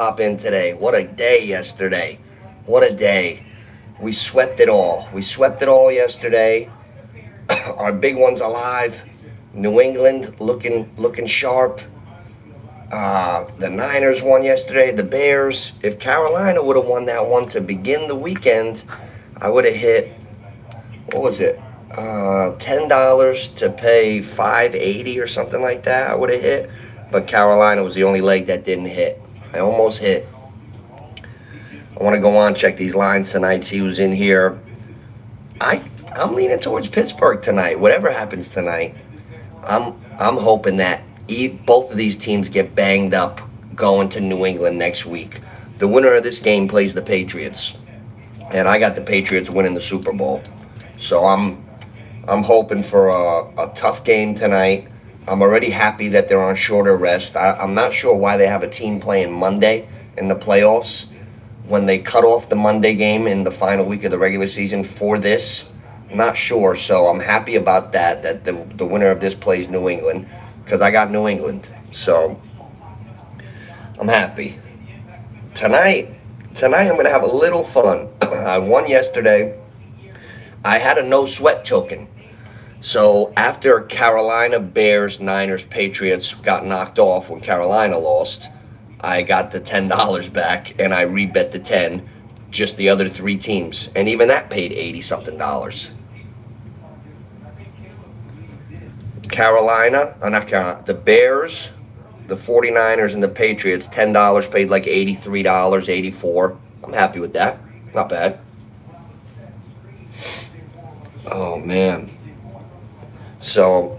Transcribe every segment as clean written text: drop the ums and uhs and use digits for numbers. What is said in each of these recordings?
Up in today. What a day yesterday. What a day. We swept it all. We swept it all yesterday. Our big one's alive. New England looking sharp. The Niners won yesterday. The Bears. If Carolina would have won that one to begin the weekend, I would have hit, what was it? $10 to pay 580 or something like that. I would have hit. But Carolina was the only leg that didn't hit. I almost hit. I want to go on, check these lines tonight, see who's in here. I'm leaning towards Pittsburgh tonight. Whatever happens tonight, I'm hoping that both of these teams get banged up going to New England next week. The winner of this game plays the Patriots, and I got the Patriots winning the Super Bowl. So I'm hoping for a tough game tonight. I'm already happy that they're on shorter rest. I'm not sure why they have a team playing Monday in the playoffs when they cut off the Monday game in the final week of the regular season for this. I'm not sure, so I'm happy about that the winner of this plays New England, because I got New England. So I'm happy. Tonight I'm going to have a little fun. I won yesterday. I had a no sweat token. So after Carolina, Bears, Niners, Patriots got knocked off when Carolina lost, I got the $10 back and I rebet the 10, just the other three teams. And even that paid 80 something dollars. Carolina, not Carolina, the Bears, the 49ers, and the Patriots, $10 paid like $83, $84. I'm happy with that. Not bad. Oh, man. So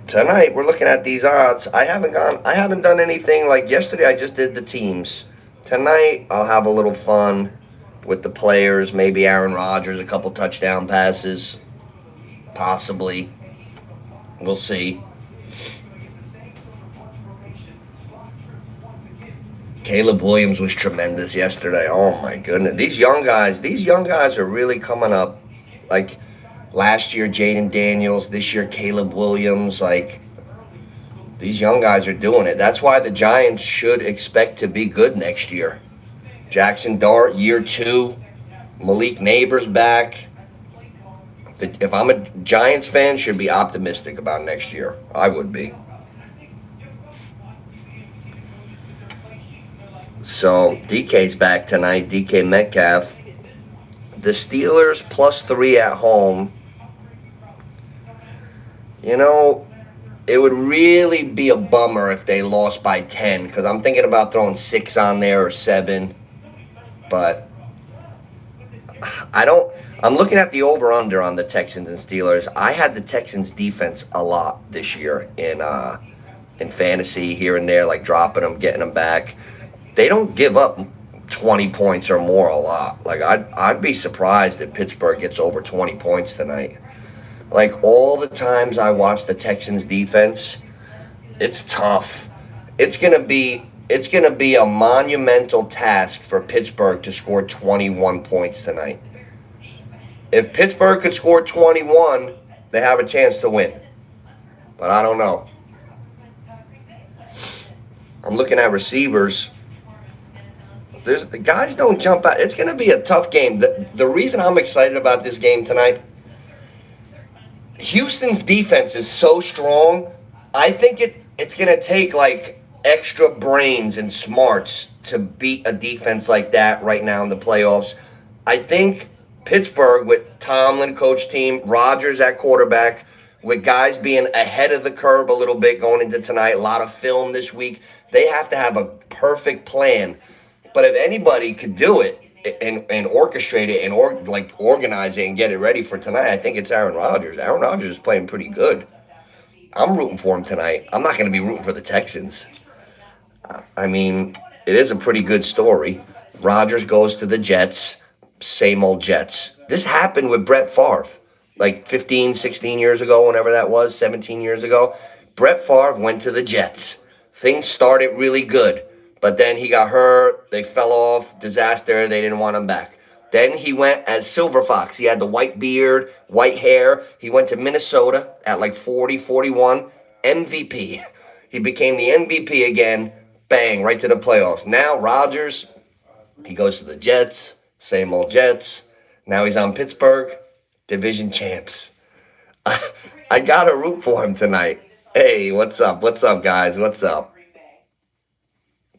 tonight we're looking at these odds. I haven't done anything like yesterday. I just did the teams. Tonight I'll have a little fun with the players. Maybe Aaron Rodgers, a couple touchdown passes. Possibly. We'll see. Caleb Williams was tremendous yesterday. Oh my goodness. These young guys are really coming up. Like last year, Jaden Daniels. This year, Caleb Williams. Like, these young guys are doing it. That's why the Giants should expect to be good next year. Jackson Dart, year 2. Malik Neighbors back. If I'm a Giants fan, should be optimistic about next year. I would be. So, DK's back tonight. DK Metcalf. The Steelers +3 at home. You know, it would really be a bummer if they lost by 10, because I'm thinking about throwing 6 on there or 7. But I'm looking at the over-under on the Texans and Steelers. I had the Texans defense a lot this year in fantasy, here and there, like dropping them, getting them back. They don't give up 20 points or more a lot. Like, I'd be surprised if Pittsburgh gets over 20 points tonight. Like, all the times I watch the Texans defense, it's tough. It's gonna be a monumental task for Pittsburgh to score 21 points tonight. If Pittsburgh could score 21, they have a chance to win. But I don't know. I'm looking at receivers. The guys don't jump out. It's going to be a tough game. The reason I'm excited about this game tonight, Houston's defense is so strong. I think it's going to take like extra brains and smarts to beat a defense like that right now in the playoffs. I think Pittsburgh, with Tomlin coach team, Rodgers at quarterback, with guys being ahead of the curve a little bit going into tonight, a lot of film this week, they have to have a perfect plan. But if anybody could do it and orchestrate it and organize it and get it ready for tonight, I think it's Aaron Rodgers. Aaron Rodgers is playing pretty good. I'm rooting for him tonight. I'm not going to be rooting for the Texans. I mean, it is a pretty good story. Rodgers goes to the Jets, same old Jets. This happened with Brett Favre like 15, 16 years ago, whenever that was, 17 years ago. Brett Favre went to the Jets. Things started really good. But then he got hurt, they fell off, disaster, they didn't want him back. Then he went as Silver Fox. He had the white beard, white hair. He went to Minnesota at like 40, 41, MVP. He became the MVP again, Bang, right to the playoffs. Now Rodgers, he goes to the Jets, same old Jets. Now he's on Pittsburgh, division champs. I got to root for him tonight. Hey, what's up? What's up, guys? What's up?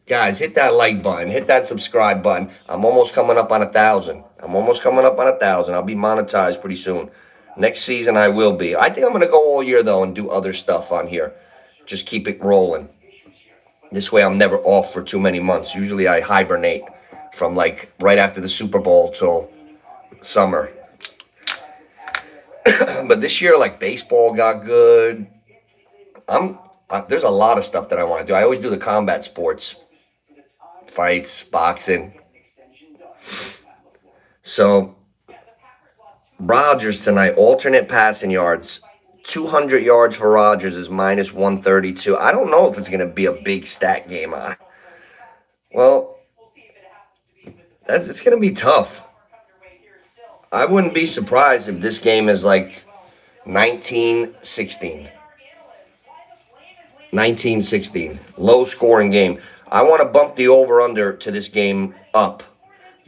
Guys, hit that like button. Hit that subscribe button. I'm almost coming up on 1,000. I'll be monetized pretty soon. Next season, I will be. I think I'm going to go all year, though, and do other stuff on here. Just keep it rolling. This way, I'm never off for too many months. Usually, I hibernate from, like, right after the Super Bowl till summer. But this year, like, baseball got good. There's a lot of stuff that I want to do. I always do the combat sports. Fights, boxing. So, Rodgers tonight, alternate passing yards. 200 yards for Rodgers is minus 132. I don't know if it's going to be a big stat game. Well, it's going to be tough. I wouldn't be surprised if this game is like 19-16. 19-16. Low-scoring game. I want to bump the over-under to this game up.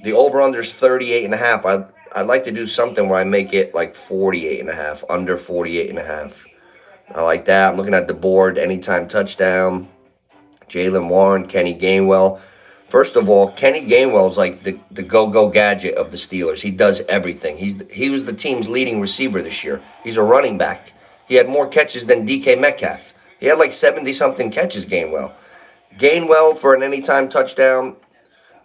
The over-under is 38.5. I'd like to do something where I make it like 48.5, under 48.5. I like that. I'm looking at the board. Anytime touchdown. Jalen Warren, Kenny Gainwell. First of all, Kenny Gainwell is like the go-go gadget of the Steelers. He does everything. He was the team's leading receiver this year. He's a running back. He had more catches than DK Metcalf. He had like 70-something catches, Gainwell. Gainwell for an anytime touchdown.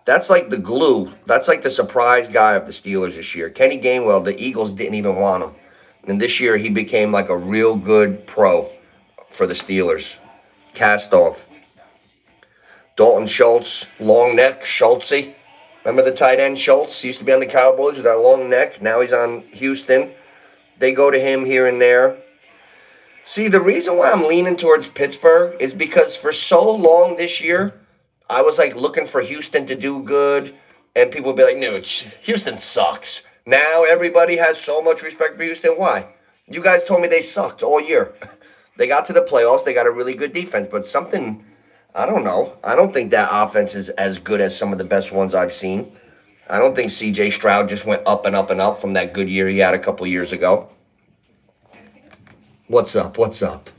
That's like the glue. That's like the surprise guy of the Steelers this year. Kenny Gainwell, the Eagles didn't even want him. And this year he became like a real good pro for the Steelers. Cast off. Dalton Schultz, long neck, Schultzy. Remember the tight end Schultz? He used to be on the Cowboys with that long neck. Now he's on Houston. They go to him here and there. See, the reason why I'm leaning towards Pittsburgh is because for so long this year, I was like looking for Houston to do good, and people would be like, no, Houston sucks. Now everybody has so much respect for Houston. Why? You guys told me they sucked all year. They got to the playoffs. They got a really good defense, but something, I don't know. I don't think that offense is as good as some of the best ones I've seen. I don't think C.J. Stroud just went up and up and up from that good year he had a couple years ago. What's up? What's up?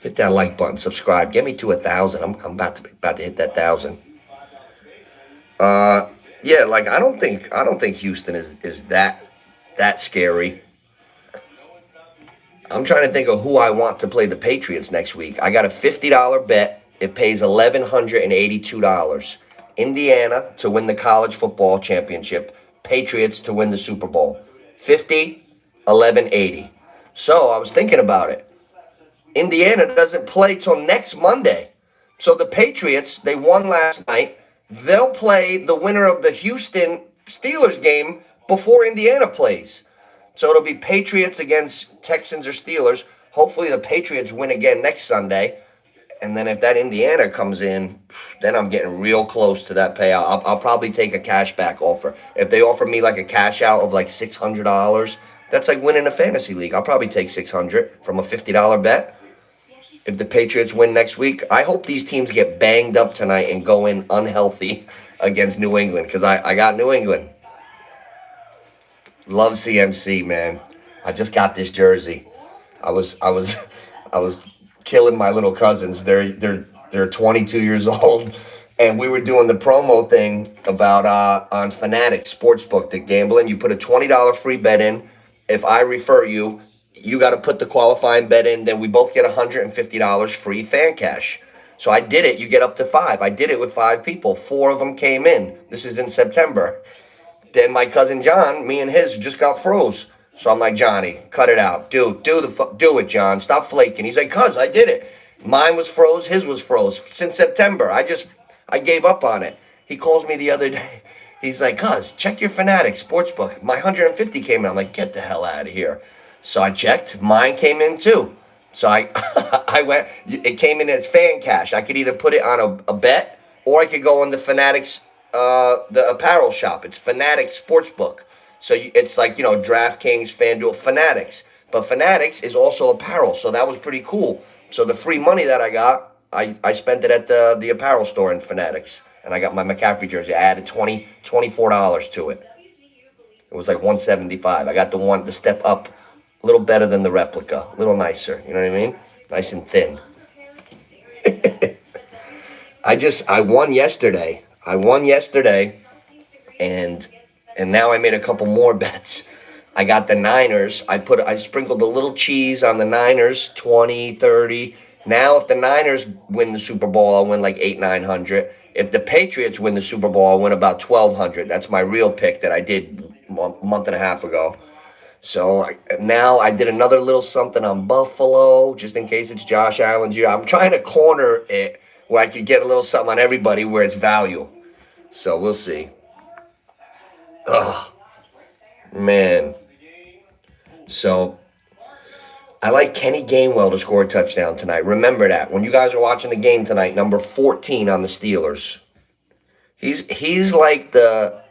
Hit that like button, subscribe. Get me to 1,000. I'm about to hit that 1,000. Yeah, like I don't think Houston is that scary. I'm trying to think of who I want to play the Patriots next week. I got a $50 bet. It pays $1,182. Indiana to win the college football championship. Patriots to win the Super Bowl. 50, 1180. So I was thinking about it. Indiana doesn't play till next Monday. So the Patriots, they won last night. They'll play the winner of the Houston Steelers game before Indiana plays. So it'll be Patriots against Texans or Steelers. Hopefully the Patriots win again next Sunday. And then if that Indiana comes in, then I'm getting real close to that payout. I'll probably take a cashback offer. If they offer me like a cash out of like $600, that's like winning a fantasy league. I'll probably take $600 from a $50 bet. If the Patriots win next week, I hope these teams get banged up tonight and go in unhealthy against New England because I got New England. Love CMC, man. I just got this jersey. I was killing my little cousins. They're 22 years old, and we were doing the promo thing about on Fanatics Sportsbook, the gambling. You put a $20 free bet in. If I refer you, you got to put the qualifying bet in. Then we both get $150 free fan cash. So I did it. You get up to 5. I did it with 5 people. 4 of them came in. This is in September. Then my cousin John, me and his just got froze. So I'm like, Johnny, cut it out. Do it, John. Stop flaking. He's like, cuz, I did it. Mine was froze. His was froze. Since September, I gave up on it. He calls me the other day. He's like, cuz, check your Fanatics Sportsbook. My 150 came in. I'm like, get the hell out of here. So I checked. Mine came in too. So I went. It came in as fan cash. I could either put it on a bet or I could go on the Fanatics, the apparel shop. It's Fanatics Sportsbook. So it's like, DraftKings, FanDuel, Fanatics. But Fanatics is also apparel. So that was pretty cool. So the free money that I got, I spent it at the apparel store in Fanatics, and I got my McCaffrey jersey. I added $24 to it. It was like 175. I got the step up, a little better than the replica, a little nicer. You know what I mean? Nice and thin. I won yesterday. And now I made a couple more bets. I got the Niners. I sprinkled a little cheese on the Niners, 20, 30. Now if the Niners win the Super Bowl, I'll win like 8, 900. If the Patriots win the Super Bowl, I'll win about 1,200. That's my real pick that I did a month and a half ago. So now I did another little something on Buffalo, just in case it's Josh Allen's year. I'm trying to corner it where I could get a little something on everybody where it's value. So we'll see. Oh, man. So I like Kenny Gainwell to score a touchdown tonight. Remember that. When you guys are watching the game tonight, number 14 on the Steelers. He's like the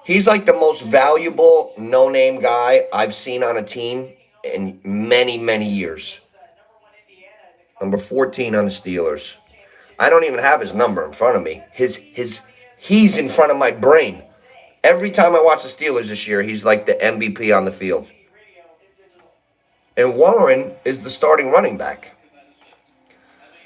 most valuable no-name guy I've seen on a team in many, many years. Number 14 on the Steelers. I don't even have his number in front of me. He's in front of my brain. Every time I watch the Steelers this year, he's like the MVP on the field. And Warren is the starting running back.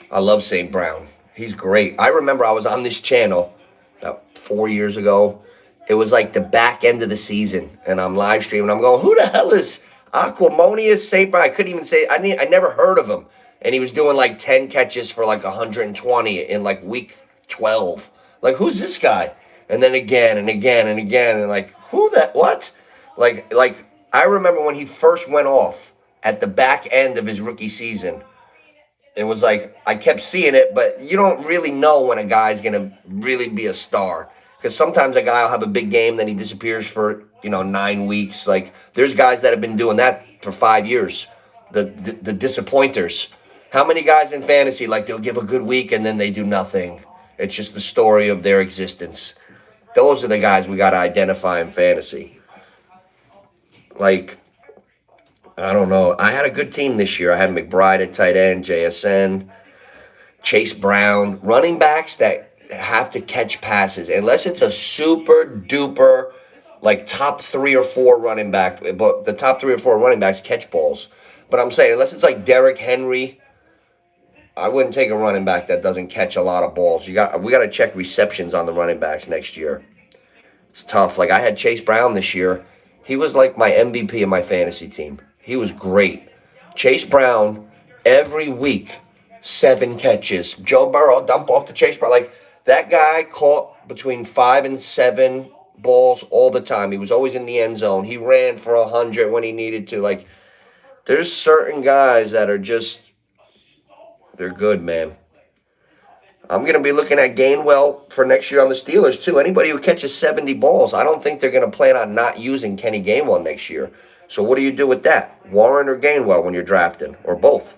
I love St. Brown. He's great. I remember I was on this channel about 4 years ago. It was like the back end of the season, and I'm live streaming. I'm going, who the hell is Aquamonius St. Brown? I couldn't even say, I never heard of him. And he was doing like 10 catches for like 120 in like week 12. Like, who's this guy? And then again and again and again. And like, what? Like I remember when he first went off at the back end of his rookie season. It was like, I kept seeing it, but you don't really know when a guy's going to really be a star. Because sometimes a guy will have a big game, then he disappears for, 9 weeks. Like, there's guys that have been doing that for 5 years. The disappointers. How many guys in fantasy, like, they'll give a good week and then they do nothing? It's just the story of their existence. Those are the guys we got to identify in fantasy. Like, I don't know. I had a good team this year. I had McBride at tight end, JSN, Chase Brown, running backs that have to catch passes. Unless it's a super duper, like top 3 or 4 running back, but the top 3 or 4 running backs catch balls. But I'm saying, unless it's like Derrick Henry, I wouldn't take a running back that doesn't catch a lot of balls. We got to check receptions on the running backs next year. It's tough. Like, I had Chase Brown this year. He was like my MVP of my fantasy team. He was great. Chase Brown, every week, 7 catches. Joe Burrow, dump off to Chase Brown. Like, that guy caught between 5 and 7 balls all the time. He was always in the end zone. He ran for 100 when he needed to. Like, there's certain guys that are just, they're good, man. I'm going to be looking at Gainwell for next year on the Steelers, too. Anybody who catches 70 balls, I don't think they're going to plan on not using Kenny Gainwell next year. So what do you do with that? Warren or Gainwell when you're drafting, or both?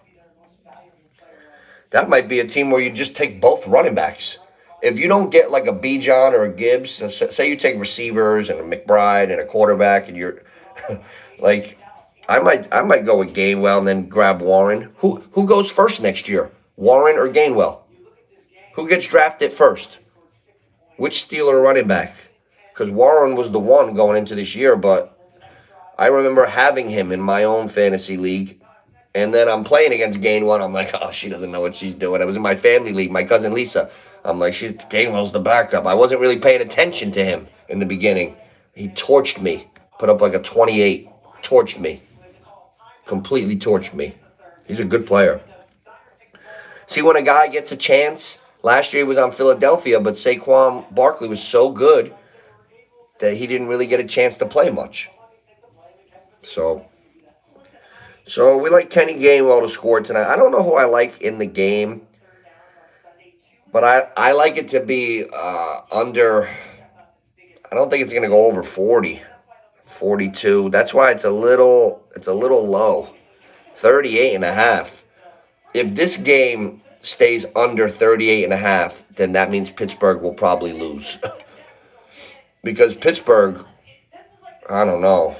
That might be a team where you just take both running backs. If you don't get like a Bijan or a Gibbs, say you take receivers and a McBride and a quarterback, and you're like, I might go with Gainwell and then grab Warren. Who goes first next year? Warren or Gainwell? Who gets drafted first? Which Steeler running back? Because Warren was the one going into this year, but I remember having him in my own fantasy league. And then I'm playing against Gainwell. I'm like, oh, she doesn't know what she's doing. I was in my family league, my cousin Lisa. I'm like, Gainwell's the backup. I wasn't really paying attention to him in the beginning. He torched me. Put up like a 28. Torched me. Completely torched me. He's a good player. See, when a guy gets a chance, last year he was on Philadelphia, but Saquon Barkley was so good that he didn't really get a chance to play much. So we like Kenny Gainwell to score tonight. I don't know who I like in the game, but I like it to be under. I don't think it's going to go over 40, 42. That's why it's a little low, 38.5. If this game stays under 38.5, then that means Pittsburgh will probably lose. Because Pittsburgh, I don't know.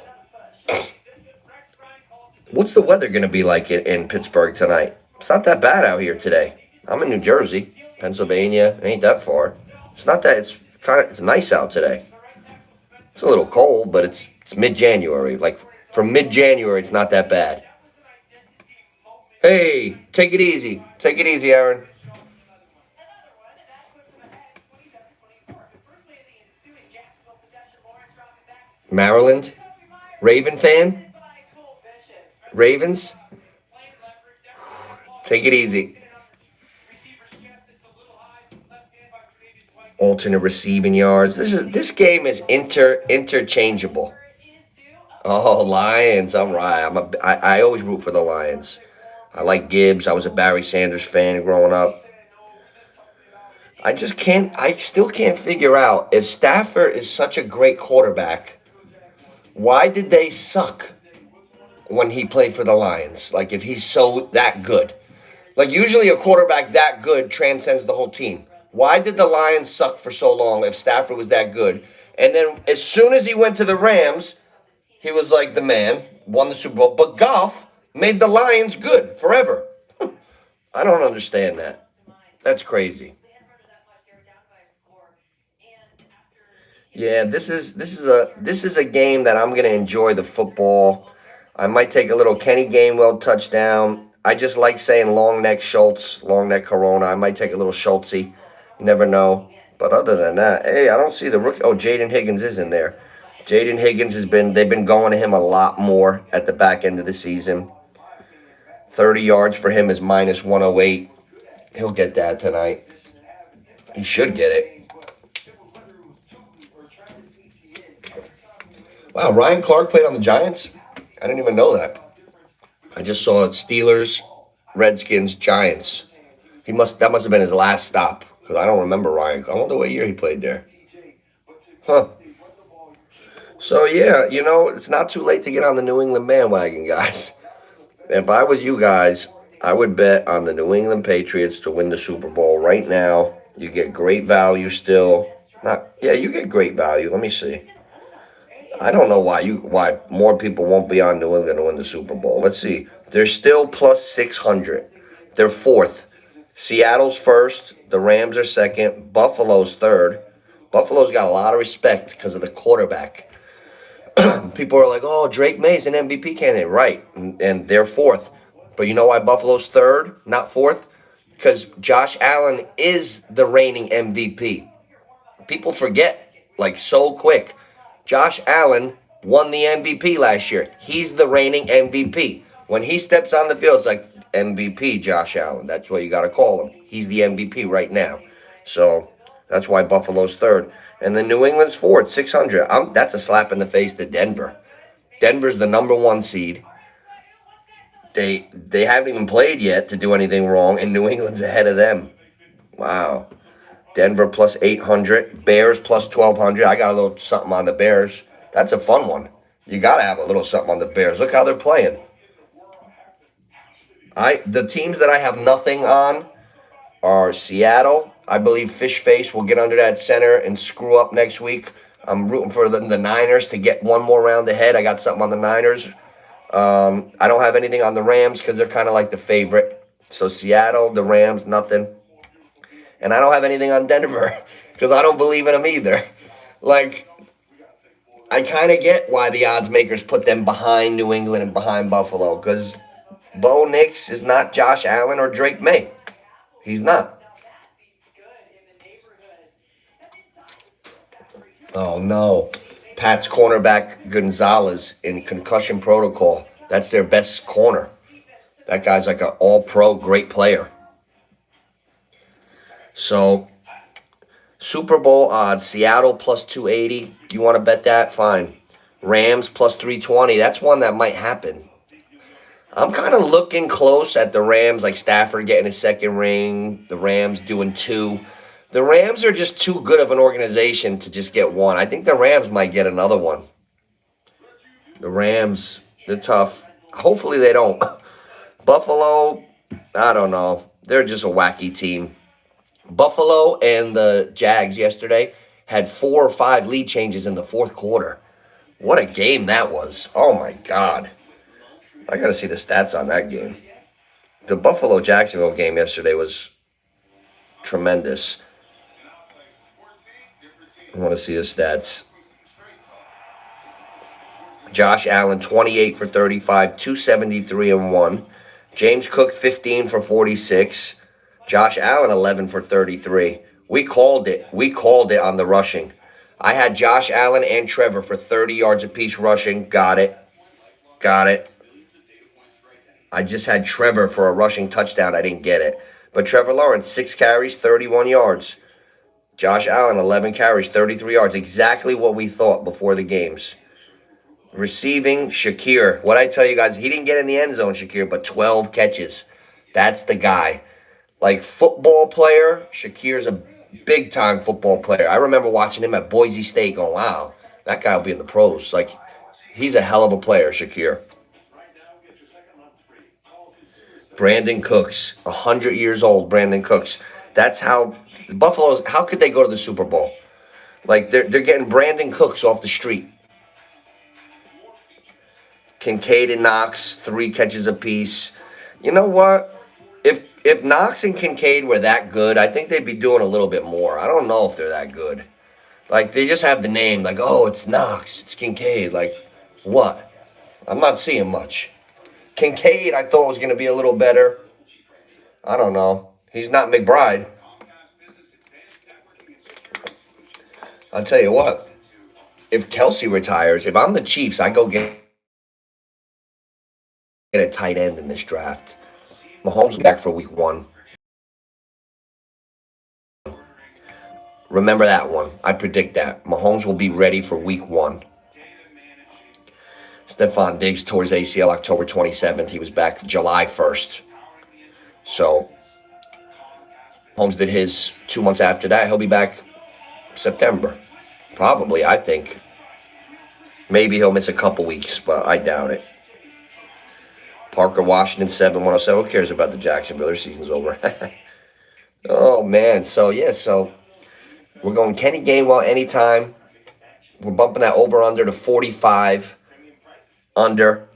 What's the weather going to be like in Pittsburgh tonight? It's not that bad out here today. I'm in New Jersey, Pennsylvania. It ain't that far. It's not that. It's nice out today. It's a little cold, but it's mid-January. Like from mid-January, it's not that bad. Hey, take it easy. Take it easy, Aaron. Maryland, Raven fan. Ravens. Take it easy. Alternate receiving yards. This game is interchangeable. Oh, Lions. All right. I always root for the Lions. I like Gibbs. I was a Barry Sanders fan growing up. I still can't figure out if Stafford is such a great quarterback, why did they suck when he played for the Lions? Like, if he's so that good. Like, usually a quarterback that good transcends the whole team. Why did the Lions suck for so long if Stafford was that good? And then as soon as he went to the Rams, he was like the man, won the Super Bowl. But Goff made the Lions good forever. I don't understand that. That's crazy. Yeah, this is a game that I'm gonna enjoy the football. I might take a little Kenny Gainwell touchdown. I just like saying long neck Schultz, long neck Corona. I might take a little Schultzy. You never know. But other than that, hey, I don't see the rookie. Oh, Jaden Higgins is in there. Jaden Higgins they've been going to him a lot more at the back end of the season. 30 yards for him is minus 108. He'll get that tonight. He should get it. Wow, Ryan Clark played on the Giants? I didn't even know that. I just saw Steelers, Redskins, Giants. That must have been his last stop because I don't remember Ryan. I wonder what year he played there. Huh. So yeah, it's not too late to get on the New England bandwagon, guys. If I was you guys, I would bet on the New England Patriots to win the Super Bowl right now. You get great value still. You get great value. Let me see. I don't know why more people won't be on New England to win the Super Bowl. Let's see. They're still plus 600. They're fourth. Seattle's first. The Rams are second. Buffalo's third. Buffalo's got a lot of respect because of the quarterback. People are like, oh, Drake May's an MVP candidate. Right. And they're fourth. But you know why Buffalo's third, not fourth? Because Josh Allen is the reigning MVP. People forget, like, so quick. Josh Allen won the MVP last year. He's the reigning MVP. When he steps on the field, it's like MVP Josh Allen. That's what you got to call him. He's the MVP right now. So that's why Buffalo's third. And then New England's fourth, 600. That's a slap in the face to Denver. Denver's the number one seed. They haven't even played yet to do anything wrong, and New England's ahead of them. Wow. Denver plus 800. Bears plus 1,200. I got a little something on the Bears. That's a fun one. You got to have a little something on the Bears. Look how they're playing. The teams that I have nothing on are Seattle. I believe Fish Face will get under that center and screw up next week. I'm rooting for the Niners to get one more round ahead. I got something on the Niners. I don't have anything on the Rams because they're kind of like the favorite. So Seattle, the Rams, nothing. And I don't have anything on Denver because I don't believe in them either. Like, I kind of get why the odds makers put them behind New England and behind Buffalo because Bo Nix is not Josh Allen or Drake May. He's not. Oh, no. Pat's cornerback Gonzalez in concussion protocol. That's their best corner. That guy's like an all-pro, great player. So, Super Bowl odds, Seattle plus 280. You want to bet that? Fine. Rams plus 320. That's one that might happen. I'm kind of looking close at the Rams, like Stafford getting his second ring, the Rams doing two. The Rams are just too good of an organization to just get one. I think the Rams might get another one. The Rams, they're tough. Hopefully they don't. Buffalo, I don't know. They're just a wacky team. Buffalo and the Jags yesterday had 4 or 5 lead changes in the fourth quarter. What a game that was. Oh, my God. I got to see the stats on that game. The Buffalo-Jacksonville game yesterday was tremendous. I want to see the stats. Josh Allen, 28 for 35, 273 and 1. James Cook, 15 for 46. Josh Allen, 11 for 33. We called it. We called it on the rushing. I had Josh Allen and Trevor for 30 yards apiece rushing. Got it. Got it. I just had Trevor for a rushing touchdown. I didn't get it. But Trevor Lawrence, 6 carries, 31 yards. Josh Allen, 11 carries, 33 yards. Exactly what we thought before the games. Receiving, Shakir. What I tell you guys, he didn't get in the end zone, Shakir, but 12 catches. That's the guy. Like, football player, Shakir's a big-time football player. I remember watching him at Boise State going, wow, that guy will be in the pros. Like, he's a hell of a player, Shakir. Brandon Cooks, 100 years old, Brandon Cooks. That's how Buffalo's, how could they go to the Super Bowl? Like, they're getting Brandon Cooks off the street. Kincaid and Knox, 3 catches apiece. You know what? If Knox and Kincaid were that good, I think they'd be doing a little bit more. I don't know if they're that good. Like, they just have the name. Like, oh, it's Knox, it's Kincaid. Like, what? I'm not seeing much. Kincaid, I thought was going to be a little better. I don't know. He's not McBride. I'll tell you what. If Kelsey retires, if I'm the Chiefs, I go get a tight end in this draft. Mahomes back for week 1. Remember that one. I predict that. Mahomes will be ready for week 1. Stephon Diggs tore his ACL October 27th. He was back July 1st. So, Mahomes did his 2 months after that. He'll be back September. Probably, I think. Maybe he'll miss a couple weeks, but I doubt it. Parker Washington, 7-107. Who cares about the Jacksonville? Their season's over. Oh, man. So, yeah, we're going Kenny Gainwell anytime. We're bumping that over-under to 45 under.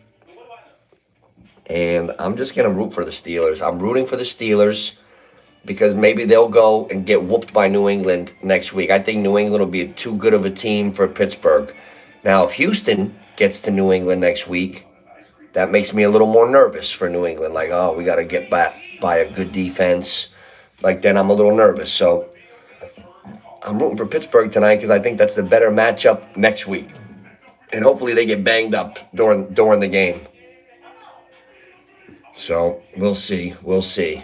And I'm just going to root for the Steelers. I'm rooting for the Steelers because maybe they'll go and get whooped by New England next week. I think New England will be too good of a team for Pittsburgh. Now, if Houston gets to New England next week, that makes me a little more nervous for New England. Like, oh, we got to get back by a good defense. Like, then I'm a little nervous. So I'm rooting for Pittsburgh tonight because I think that's the better matchup next week. And hopefully they get banged up during the game. So we'll see. We'll see.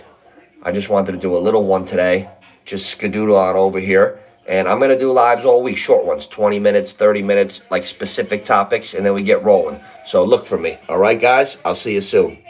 I just wanted to do a little one today. Just skedoodle on over here. And I'm going to do lives all week. Short ones. 20 minutes, 30 minutes. Like specific topics. And then we get rolling. So look for me. All right, guys? I'll see you soon.